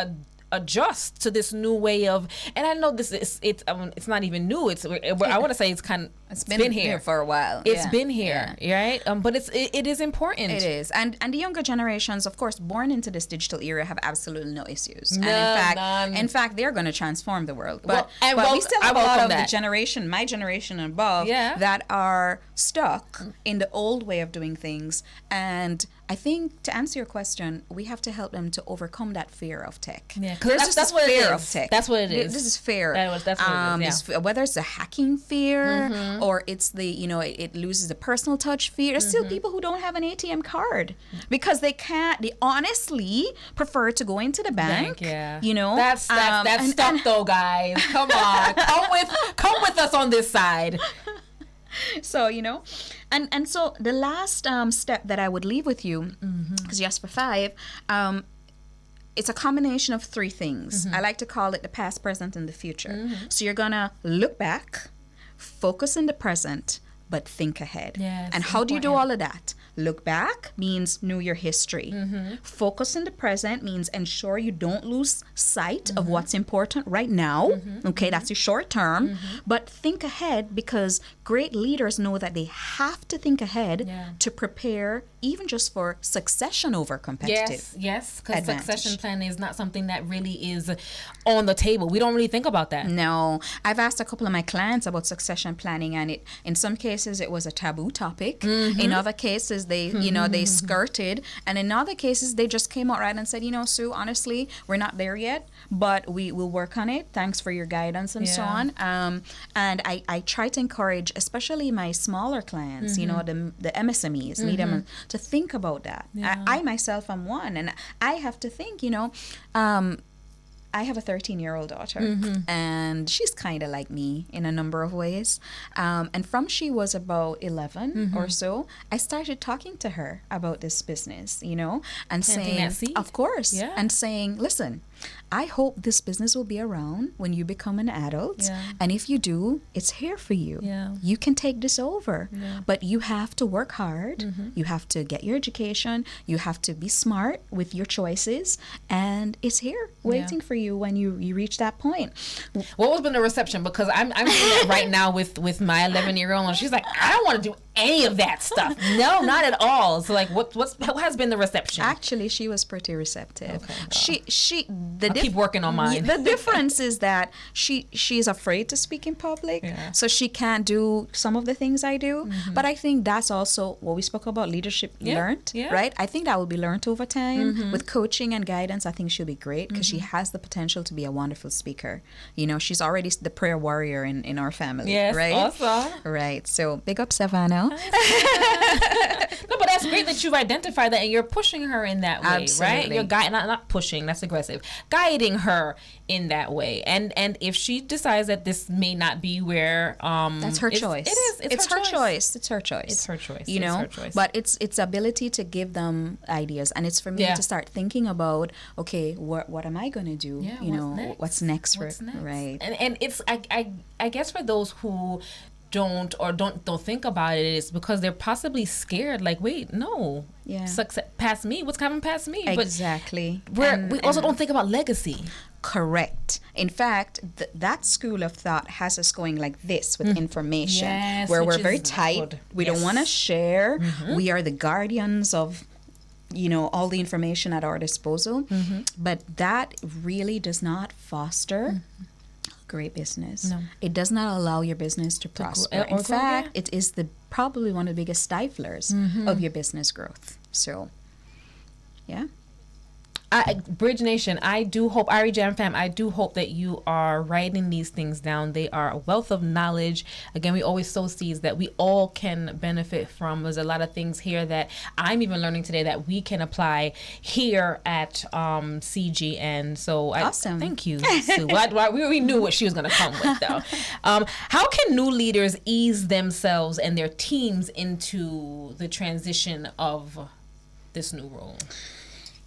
[SPEAKER 2] adjust to this new way of? And I know this is it's not even new. I want to say it's been here
[SPEAKER 5] for a while.
[SPEAKER 2] It's been here, right? But it is important.
[SPEAKER 5] It is, and the younger generations, of course, born into this digital era, have absolutely no issues.
[SPEAKER 2] None.
[SPEAKER 5] In fact, they're going to transform the world. But
[SPEAKER 2] Well,
[SPEAKER 5] we still have a lot
[SPEAKER 2] welcome
[SPEAKER 5] of
[SPEAKER 2] that.
[SPEAKER 5] the generation, my generation and above, that are stuck in the old way of doing things. And I think, to answer your question, we have to help them to overcome that fear of tech.
[SPEAKER 2] Yeah,
[SPEAKER 5] There's
[SPEAKER 2] that's what it
[SPEAKER 5] fear
[SPEAKER 2] is.
[SPEAKER 5] of tech.
[SPEAKER 2] That's what it is.
[SPEAKER 5] This is fear.
[SPEAKER 2] That's what it is.
[SPEAKER 5] It's whether it's a hacking fear or it's the, you know, it loses the personal touch fear. There's still people who don't have an ATM card because they honestly prefer to go into the bank. You know,
[SPEAKER 2] that's stuff though, guys. Come on, come with us on this side.
[SPEAKER 5] So, you know, and so the last step that I would leave with you, because you asked for 5, it's a combination of 3 things. I like to call it the past, present, and the future. So you're gonna look back, focus in the present, but think ahead.
[SPEAKER 2] Yes,
[SPEAKER 5] and how do you do
[SPEAKER 2] important.
[SPEAKER 5] all of that? Look back means know your history. Focus in the present means ensure you don't lose sight of what's important right now. Okay, that's your short term. But think ahead, because great leaders know that they have to think ahead
[SPEAKER 2] Yeah.
[SPEAKER 5] to prepare even just for succession over competitive.
[SPEAKER 2] Yes, because
[SPEAKER 5] advantage.
[SPEAKER 2] succession planning is not something that really is on the table. We don't really think about that.
[SPEAKER 5] No, I've asked a couple of my clients about succession planning, and it in some cases it was a taboo topic. In other cases, they they skirted, and in other cases they just came out right and said, Sue, honestly, we're not there yet, but we will work on it. Thanks for your guidance and so
[SPEAKER 2] Yeah.
[SPEAKER 5] on. And I try to encourage, especially my smaller clients, the MSMEs, lead them to think about that.
[SPEAKER 2] Yeah.
[SPEAKER 5] I myself am one, and I have to think, I have a 13-year-old daughter, and she's kind of like me in a number of ways. And from she was about 11 or so, I started talking to her about this business, and
[SPEAKER 2] Planting
[SPEAKER 5] saying,
[SPEAKER 2] that seed.
[SPEAKER 5] of course,
[SPEAKER 2] Yeah.
[SPEAKER 5] and saying, listen, I hope this business will be around when you become an adult.
[SPEAKER 2] Yeah.
[SPEAKER 5] And if you do, it's here for you.
[SPEAKER 2] Yeah.
[SPEAKER 5] You can take this over.
[SPEAKER 2] Yeah.
[SPEAKER 5] But you have to work hard. You have to get your education. You have to be smart with your choices. And it's here waiting for you when you reach that point.
[SPEAKER 2] What was been the reception? Because I'm doing that right now with my 11-year-old, and she's like, I don't want to do any of that stuff. No, not at all. So like, what has been the reception?
[SPEAKER 5] Actually, she was pretty receptive.
[SPEAKER 2] Okay, wow.
[SPEAKER 5] The
[SPEAKER 2] I'll keep working on mine.
[SPEAKER 5] The difference is that she's afraid to speak in public,
[SPEAKER 2] Yeah.
[SPEAKER 5] so she can't do some of the things I do. But I think that's also what we spoke about, leadership learned,
[SPEAKER 2] yeah.
[SPEAKER 5] right? I think that will be learned over time with coaching and guidance. I think she'll be great because she has the potential to be a wonderful speaker. She's already the prayer warrior in our family,
[SPEAKER 2] Yes,
[SPEAKER 5] right?
[SPEAKER 2] awesome.
[SPEAKER 5] Right. So big up Savannah.
[SPEAKER 2] No, but that's great that you've identified that and you're pushing her in that way, right?
[SPEAKER 5] Absolutely.
[SPEAKER 2] You're not pushing, that's aggressive. Guiding her in that way. And if she decides that this may not be where
[SPEAKER 5] That's her
[SPEAKER 2] it's-
[SPEAKER 5] choice.
[SPEAKER 2] It is. It's her choice.
[SPEAKER 5] It's her choice.
[SPEAKER 2] It's her choice.
[SPEAKER 5] You
[SPEAKER 2] It's
[SPEAKER 5] know,
[SPEAKER 2] her choice.
[SPEAKER 5] but it's ability to give them ideas, and it's for me
[SPEAKER 2] Yeah.
[SPEAKER 5] to start thinking about, okay, what am I going to do?
[SPEAKER 2] Yeah,
[SPEAKER 5] What's next?
[SPEAKER 2] What's next?
[SPEAKER 5] Right.
[SPEAKER 2] And it's I guess for those who don't think about it, it's because they're possibly scared. Like, wait, no,
[SPEAKER 5] Yeah.
[SPEAKER 2] success past me. What's coming past me?
[SPEAKER 5] Exactly.
[SPEAKER 2] But we also don't think about legacy.
[SPEAKER 5] Correct. In fact, that school of thought has us going like this with information,
[SPEAKER 2] Yes,
[SPEAKER 5] where
[SPEAKER 2] which
[SPEAKER 5] we're very
[SPEAKER 2] is
[SPEAKER 5] tight.
[SPEAKER 2] good.
[SPEAKER 5] We don't
[SPEAKER 2] Yes.
[SPEAKER 5] want to share. We are the guardians of, all the information at our disposal. But that really does not foster great business.
[SPEAKER 2] No.
[SPEAKER 5] It does not allow your business to prosper.
[SPEAKER 2] or
[SPEAKER 5] In
[SPEAKER 2] grow,
[SPEAKER 5] fact,
[SPEAKER 2] yeah.
[SPEAKER 5] it is probably one of the biggest stiflers of your business growth. So, yeah.
[SPEAKER 2] Bridge Nation, I do hope, Ari Jam Fam, I do hope that you are writing these things down. They are a wealth of knowledge. Again, we always sow seeds that we all can benefit from. There's a lot of things here that I'm even learning today that we can apply here at CG. And so
[SPEAKER 5] Awesome.
[SPEAKER 2] Thank you, Sue. We knew what she was going to come with, though. How can new leaders ease themselves and their teams into the transition of this new role?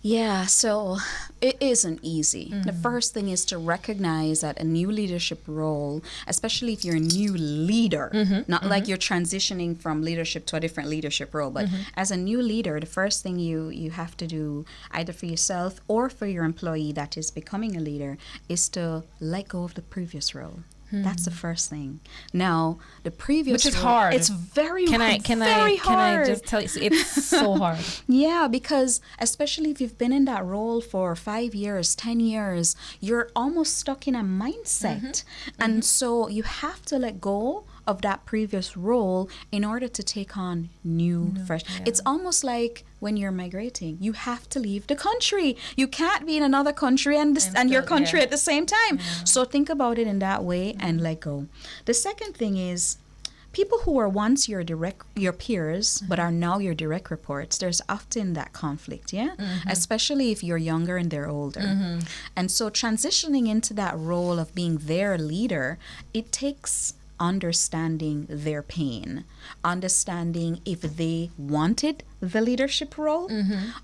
[SPEAKER 5] Yeah, so it isn't easy. The first thing is to recognize that a new leadership role, especially if you're a new leader, not like you're transitioning from leadership to a different leadership role, but as a new leader, the first thing you have to do, either for yourself or for your employee that is becoming a leader, is to let go of the previous role. That's the first thing. Now, the previous
[SPEAKER 2] Which is
[SPEAKER 5] role,
[SPEAKER 2] hard.
[SPEAKER 5] It's very
[SPEAKER 2] Can
[SPEAKER 5] very
[SPEAKER 2] I
[SPEAKER 5] hard.
[SPEAKER 2] just tell you, it's so hard.
[SPEAKER 5] Yeah, because especially if you've been in that role for 5 years, 10 years, you're almost stuck in a mindset. And so you have to let go of that previous role in order to take on new, fresh. It's almost like when you're migrating, you have to leave the country. You can't be in another country and your
[SPEAKER 2] still-
[SPEAKER 5] country
[SPEAKER 2] yeah.
[SPEAKER 5] at the same time. So think about it in that way and let go. The second thing is, people who were once your peers but are now your direct reports, there's often that conflict, especially if you're younger and they're older. And so transitioning into that role of being their leader, it takes understanding their pain, understanding if they wanted the leadership role,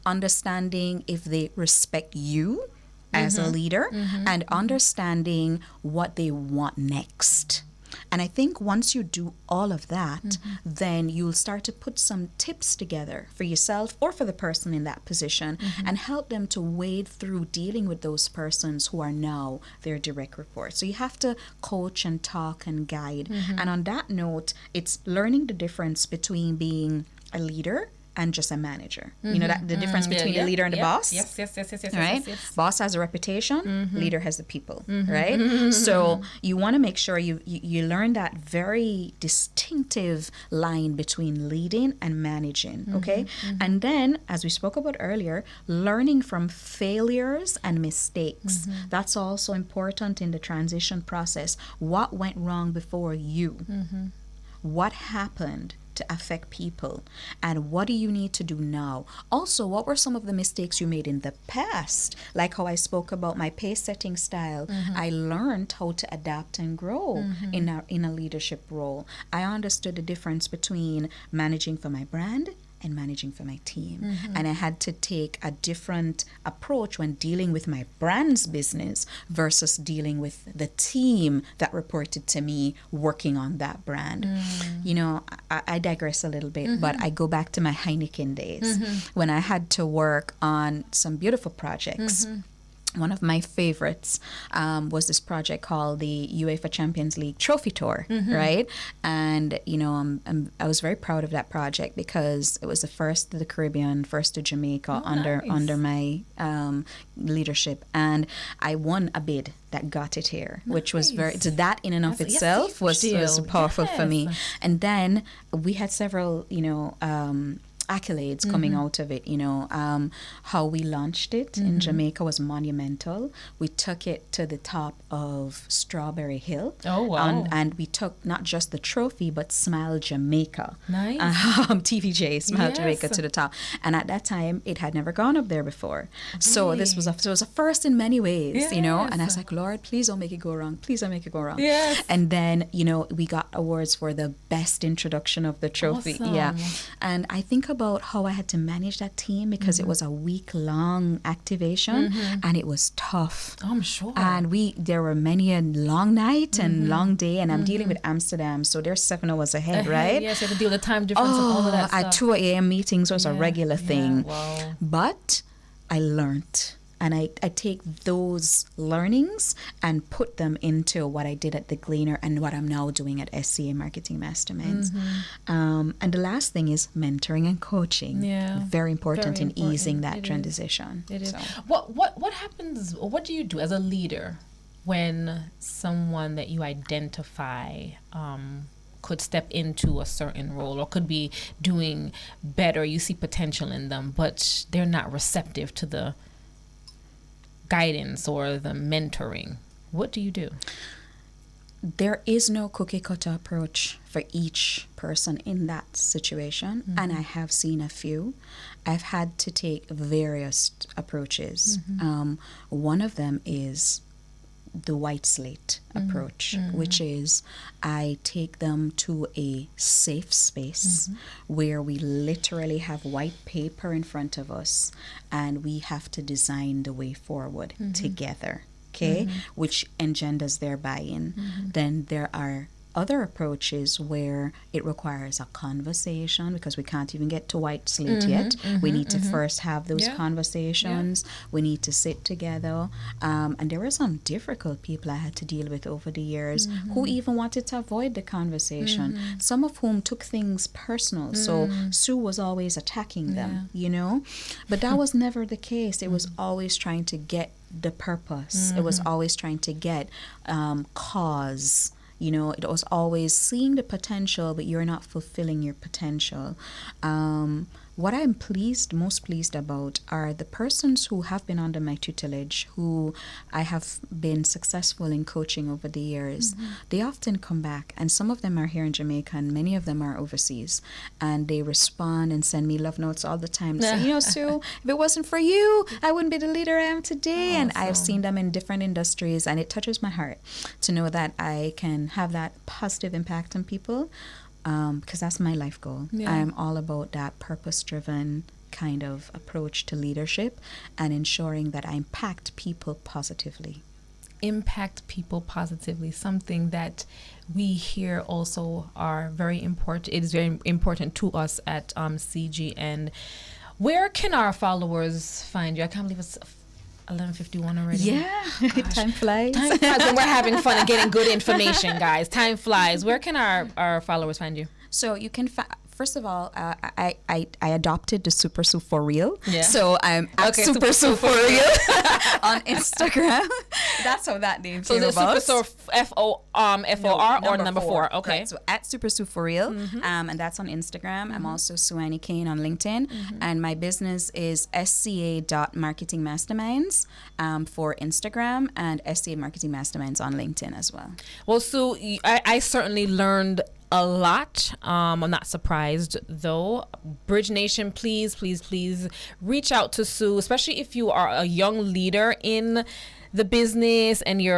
[SPEAKER 5] understanding if they respect you as a leader, and understanding what they want next. And I think once you do all of that, then you'll start to put some tips together for yourself or for the person in that position and help them to wade through dealing with those persons who are now their direct reports. So you have to coach and talk and guide. And on that note, it's learning the difference between being a leader and just a manager. You know that the difference between a leader and a boss?
[SPEAKER 2] Yes.
[SPEAKER 5] Right?
[SPEAKER 2] Yes.
[SPEAKER 5] Boss has a reputation, leader has the people, right? So you want to make sure you learn that very distinctive line between leading and managing, okay? And then, as we spoke about earlier, learning from failures and mistakes. That's also important in the transition process. What went wrong before you? What happened to affect people, and what do you need to do now? Also, what were some of the mistakes you made in the past? Like how I spoke about my pace setting style. I learned how to adapt and grow in a leadership role. I understood the difference between managing for my brand and managing for my team. And I had to take a different approach when dealing with my brand's business versus dealing with the team that reported to me working on that brand. You know, I digress a little bit, but I go back to my Heineken days when I had to work on some beautiful projects. One of my favorites was this project called the UEFA Champions League Trophy Tour, right? And, you know, I was very proud of that project because it was the first to the Caribbean, first to Jamaica under my leadership. And I won a bid that got it here, which was so that in and of itself was powerful for me. And then we had several, you know, accolades coming out of it. You know, how we launched it in Jamaica was monumental. We took it to the top of Strawberry Hill.
[SPEAKER 2] Oh, wow.
[SPEAKER 5] And we took not just the trophy, but Smile Jamaica.
[SPEAKER 2] Nice.
[SPEAKER 5] TVJ, Smile Jamaica to the top. And at that time, it had never gone up there before. So this was it was a first in many ways, you know. And I was like, Lord, please don't make it go wrong. Please don't make it go wrong.
[SPEAKER 2] Yes.
[SPEAKER 5] And then, you know, we got awards for the best introduction of the trophy.
[SPEAKER 2] Awesome.
[SPEAKER 5] Yeah. And I think about how I had to manage that team because it was a week-long activation and it was tough.
[SPEAKER 2] I'm sure.
[SPEAKER 5] And there were many a long night and long day, and I'm dealing with Amsterdam, so they're 7 hours ahead, right?
[SPEAKER 2] Yes, you have to deal with the time difference and all of that stuff.
[SPEAKER 5] At 2 a.m. meetings was a regular thing.
[SPEAKER 2] Wow.
[SPEAKER 5] But I learned. And I take those learnings and put them into what I did at the Gleaner and what I'm now doing at SCA Marketing Masterminds. And the last thing is mentoring and coaching.
[SPEAKER 2] Yeah.
[SPEAKER 5] Very important in
[SPEAKER 2] important.
[SPEAKER 5] easing that
[SPEAKER 2] It
[SPEAKER 5] transition.
[SPEAKER 2] It is.
[SPEAKER 5] So.
[SPEAKER 2] What happens, or what do you do as a leader when someone that you identify could step into a certain role or could be doing better, you see potential in them, but they're not receptive to the guidance or the mentoring? What do you do?
[SPEAKER 5] There is no cookie cutter approach for each person in that situation, and I have seen a few. I've had to take various approaches. One of them is the white slate approach, which is I take them to a safe space where we literally have white paper in front of us and we have to design the way forward together, okay, which engenders their buy-in. Then there are other approaches where it requires a conversation because we can't even get to white slate yet. We need to first have those conversations. We need to sit together. And there were some difficult people I had to deal with over the years who even wanted to avoid the conversation, some of whom took things personal. So Sue was always attacking them, you know, but that was never the case. It was always trying to get the purpose. It was always trying to get cause. You know, it was always seeing the potential, but you're not fulfilling your potential. What I'm most pleased about are the persons who have been under my tutelage, who I have been successful in coaching over the years. They often come back, and some of them are here in Jamaica, and many of them are overseas. And they respond and send me love notes all the time. Say, you know, Sue, if it wasn't for you, I wouldn't be the leader I am today. Awesome. And I've seen them in different industries, and it touches my heart to know that I can have that positive impact on people. Because that's my life goal. I'm all about that purpose-driven kind of approach to leadership and ensuring that I impact people positively.
[SPEAKER 2] impact people positively, something that we here also are very important. It is very important to us at CG. And where can our followers find you? I can't believe it's 11:51 already.
[SPEAKER 5] Yeah, time flies.
[SPEAKER 2] Time flies when we're having fun and getting good information, guys. Time flies. Where can our followers find you?
[SPEAKER 5] So you can first of all, I adopted the Super Sue for real.
[SPEAKER 2] Yeah.
[SPEAKER 5] So I'm at
[SPEAKER 2] Okay,
[SPEAKER 5] Super Sue for real on Instagram. That's how that name came
[SPEAKER 2] So
[SPEAKER 5] about.
[SPEAKER 2] the Super Sue FOR or number 4. Okay.
[SPEAKER 5] Right, so at Super Sue for real, and that's on Instagram. I'm also Suwannee Cane on LinkedIn, and my business is sca.marketingmasterminds for Instagram, and SCA Marketing Masterminds on LinkedIn as well.
[SPEAKER 2] Well, Sue, I certainly learned a lot. I'm not surprised though. Bridge Nation, please reach out to Sue, especially if you are a young leader in the business and you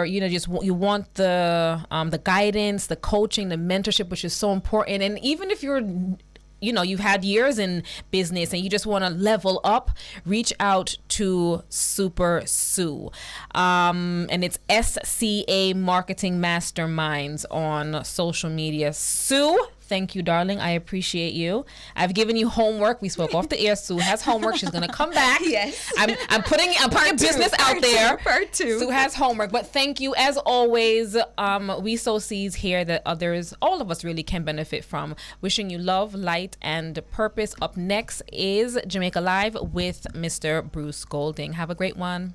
[SPEAKER 2] want the guidance, the coaching, the mentorship, which is so important. And even if you've had years in business and you just want to level up, reach out to Super Sue. And it's SCA Marketing Masterminds on social media. Sue, thank you, darling. I appreciate you. I've given you homework. We spoke off the air. Sue has homework. She's gonna come back.
[SPEAKER 5] Yes.
[SPEAKER 2] I'm putting business out there.
[SPEAKER 5] Part two.
[SPEAKER 2] Sue has homework. But thank you as always. We sow seeds here that others, all of us really can benefit from. Wishing you love, light, and purpose. Up next is Jamaica Live with Mr. Bruce Golding. Have a great one.